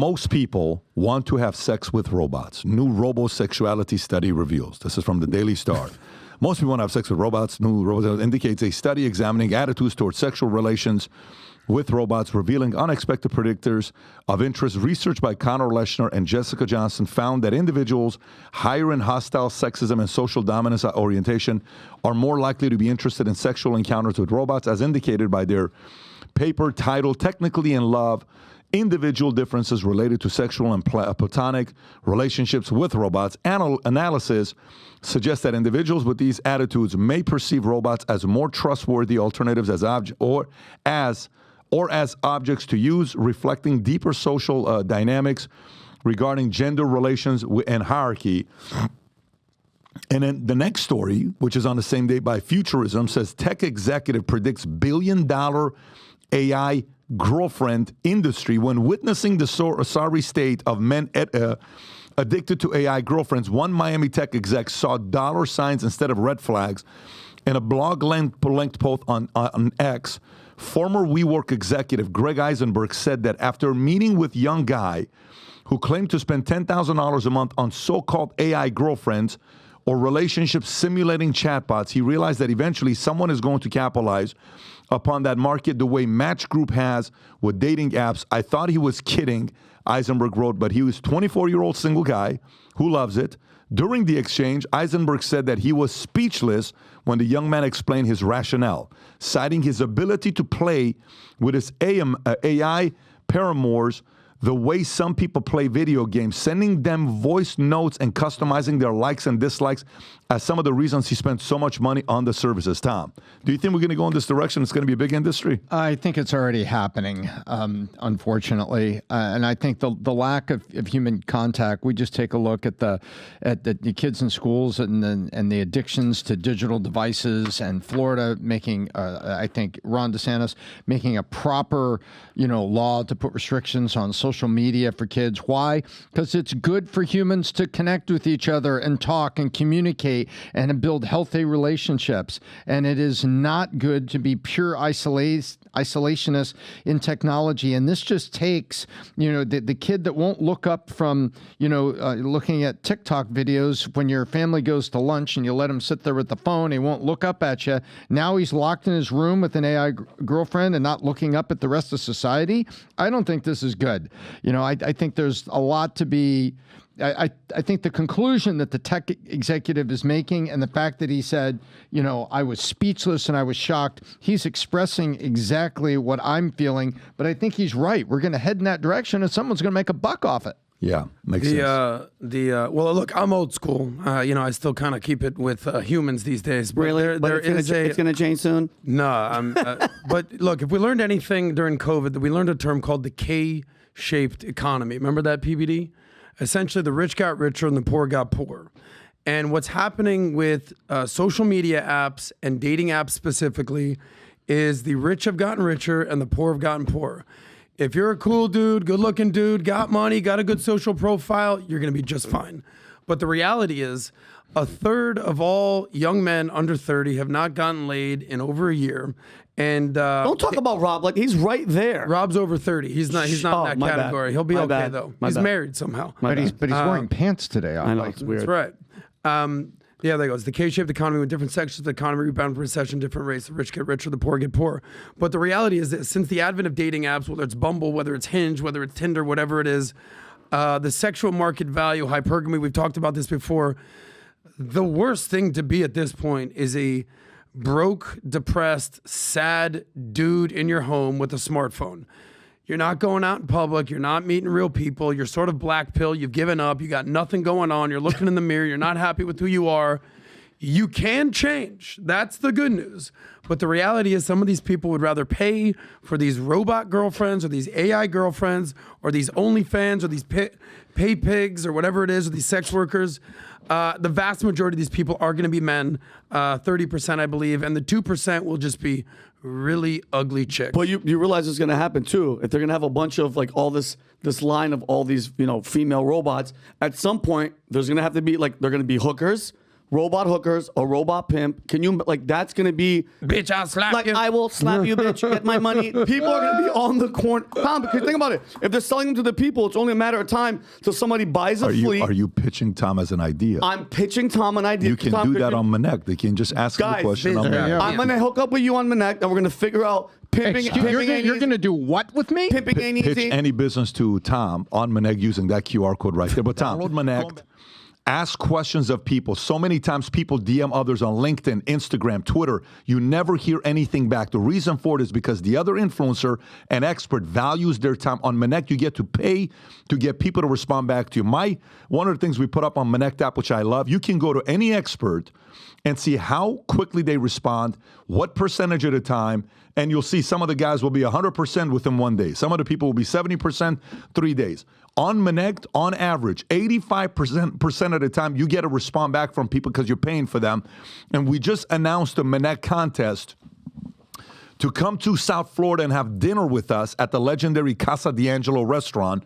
most people want to have sex with robots. New robosexuality study reveals. This is from the Daily Star. Most people want to have sex with robots. New robots indicates a study examining attitudes towards sexual relations with robots, revealing unexpected predictors of interest. Research by Connor Leshner and Jessica Johnson found that individuals higher in hostile sexism and social dominance orientation are more likely to be interested in sexual encounters with robots, as indicated by their paper titled Technically in Love, Individual Differences Related to Sexual and Platonic Relationships with Robots. Analysis suggests that individuals with these attitudes may perceive robots as more trustworthy alternatives as objects to use, reflecting deeper social dynamics regarding gender relations and hierarchy. And then the next story, which is on the same day by Futurism, says tech executive predicts billion-dollar AI girlfriend industry when witnessing the sorry state of men addicted to AI girlfriends. One Miami tech exec saw dollar signs instead of red flags. In a blog-length post on X, former WeWork executive Greg Eisenberg said that after meeting with young guy who claimed to spend $10,000 a month on so-called AI girlfriends or relationship simulating chatbots, he realized that eventually someone is going to capitalize upon that market the way Match Group has with dating apps. I thought he was kidding, Eisenberg wrote, but he was a 24-year-old single guy who loves it. During the exchange, Eisenberg said that he was speechless when the young man explained his rationale, citing his ability to play with his AI paramours the way some people play video games, sending them voice notes and customizing their likes and dislikes as some of the reasons he spent so much money on the services. Tom, do you think we're going to go in this direction? It's going to be a big industry? I think it's already happening, unfortunately. And I think the lack of human contact, we just take a look at the kids in schools and the addictions to digital devices, and Florida making, I think Ron DeSantis making a proper, law to put restrictions on social media for kids. Why? Because it's good for humans to connect with each other and talk and communicate and build healthy relationships. And it is not good to be pure isolationist in technology. And this just takes, the kid that won't look up from, looking at TikTok videos when your family goes to lunch and you let him sit there with the phone, he won't look up at you. Now he's locked in his room with an AI girlfriend and not looking up at the rest of society. I don't think this is good. I think there's a lot to be. I think the conclusion that the tech executive is making, and the fact that he said, I was speechless and I was shocked, he's expressing exactly what I'm feeling. But I think he's right. We're going to head in that direction, and someone's going to make a buck off it. Yeah, makes sense. Well, look, I'm old school. I still kind of keep it with humans these days. But really? It's going to change soon? No. But look, if we learned anything during COVID, we learned a term called the K-shaped economy. Remember that, PBD? Essentially, the rich got richer and the poor got poorer. And what's happening with social media apps and dating apps specifically is the rich have gotten richer and the poor have gotten poorer. If you're a cool dude, good-looking dude, got money, got a good social profile, you're going to be just fine. But the reality is, a third of all young men under 30 have not gotten laid in over a year. And don't talk about Rob like he's right there. Rob's over 30. He's not in that category. Bad. He'll be my okay bad. though. My He's bad. married somehow. But he's wearing pants today. I know, it's weird. That's right. Yeah, there goes. The K-shaped economy with different sections of the economy rebound from recession, different rates. The rich get richer, the poor get poorer. But the reality is that since the advent of dating apps, whether it's Bumble, whether it's Hinge, whether it's Tinder, whatever it is, the sexual market value, hypergamy, we've talked about this before. The worst thing to be at this point is a broke, depressed, sad dude in your home with a smartphone. You're not going out in public. You're not meeting real people. You're sort of black pill. You've given up. You got nothing going on. You're looking in the mirror. You're not happy with who you are. You can change. That's the good news. But the reality is some of these people would rather pay for these robot girlfriends or these AI girlfriends or these OnlyFans or these pay pigs or whatever it is, or these sex workers. The vast majority of these people are going to be men, 30%, I believe, and the 2% will just be really ugly chicks. But you realize what's going to happen too. If they're going to have a bunch of like all this line of all these female robots, at some point there's going to have to be they're going to be hookers robot hookers, a robot pimp. Can you, like, that's going to be, Bitch, I'll slap like, you. I will slap you, bitch, get my money. People are going to be on the corner. Tom, because think about it. If they're selling them to the people, it's only a matter of time till somebody buys a fleet. Are you pitching Tom as an idea? I'm pitching Tom an idea. You can Tom, do that on Manek. They can just ask him the Guys, question on Manek. I'm going to hook up with you on Manek, and we're going to figure out pimping. You're going to do what with me? Pimping ain't Pitch easy. any business to Tom on Manek using that QR code right there. But Tom, download Manek. Ask questions of people. So many times people DM others on LinkedIn, Instagram, Twitter. You never hear anything back. The reason for it is because the other influencer and expert values their time. On Manek, you get to pay to get people to respond back to you. One of the things we put up on Manek app, which I love, you can go to any expert and see how quickly they respond, what percentage at a time, and you'll see some of the guys will be 100% within 1 day. Some of the people will be 70%, 3 days. On Manek, on average, 85% of the time, you get a response back from people because you're paying for them. And we just announced a Manek contest to come to South Florida and have dinner with us at the legendary Casa D'Angelo restaurant.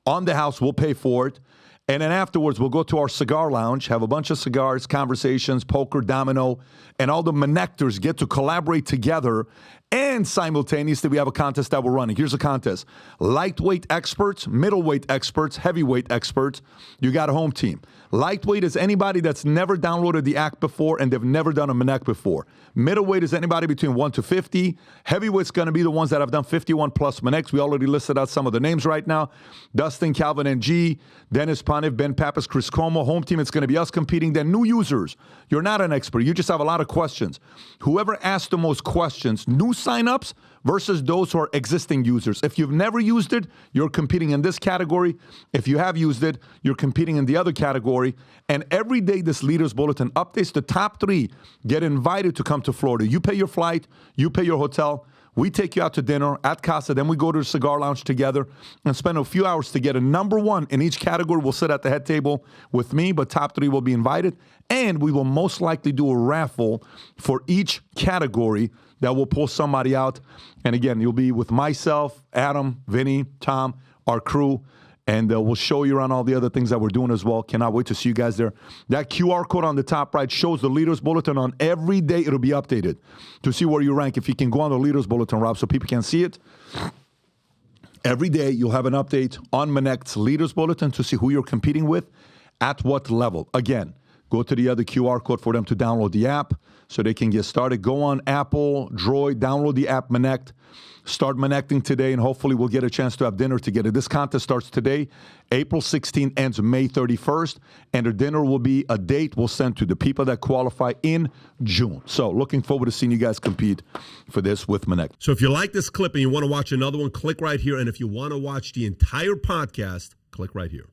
On the house, we'll pay for it. And then afterwards, we'll go to our cigar lounge, have a bunch of cigars, conversations, poker, domino, and all the Manectors get to collaborate together. And simultaneously, we have a contest that we're running. Here's a contest. Lightweight experts, middleweight experts, heavyweight experts. You got a home team. Lightweight is anybody that's never downloaded the app before and they've never done a Manek before. Middleweight is anybody between 1 to 50. Heavyweight's going to be the ones that have done 51 plus Maneks. We already listed out some of the names right now. Dustin, Calvin, and G, Dennis Panev, Ben Pappas, Chris Como. Home team, it's going to be us competing. Then new users. You're not an expert. You just have a lot of questions. Whoever asked the most questions, new signups versus those who are existing users. If you've never used it, you're competing in this category. If you have used it, you're competing in the other category. And every day this Leaders Bulletin updates. The top 3 get invited to come to Florida. You pay your flight, you pay your hotel. We take you out to dinner at Casa. Then we go to the cigar lounge together and spend a few hours to get a number 1 in each category. We'll sit at the head table with me, but top 3 will be invited. And we will most likely do a raffle for each category that will pull somebody out. And again, you'll be with myself, Adam, Vinny, Tom, our crew, and we'll show you around all the other things that we're doing as well. Cannot wait to see you guys there. That QR code on the top right shows the Leaders Bulletin on every day. It'll be updated to see where you rank. If you can go on the Leaders Bulletin, Rob, so people can see it. Every day you'll have an update on Manek's Leaders Bulletin to see who you're competing with, at what level. Again, go to the other QR code for them to download the app so they can get started. Go on Apple, Droid, download the app Manek. Start Manecting today, and hopefully we'll get a chance to have dinner together. This contest starts today. April 16th ends May 31st, and the dinner will be a date we'll send to the people that qualify in June. So looking forward to seeing you guys compete for this with Manek. So if you like this clip and you want to watch another one, click right here. And if you want to watch the entire podcast, click right here.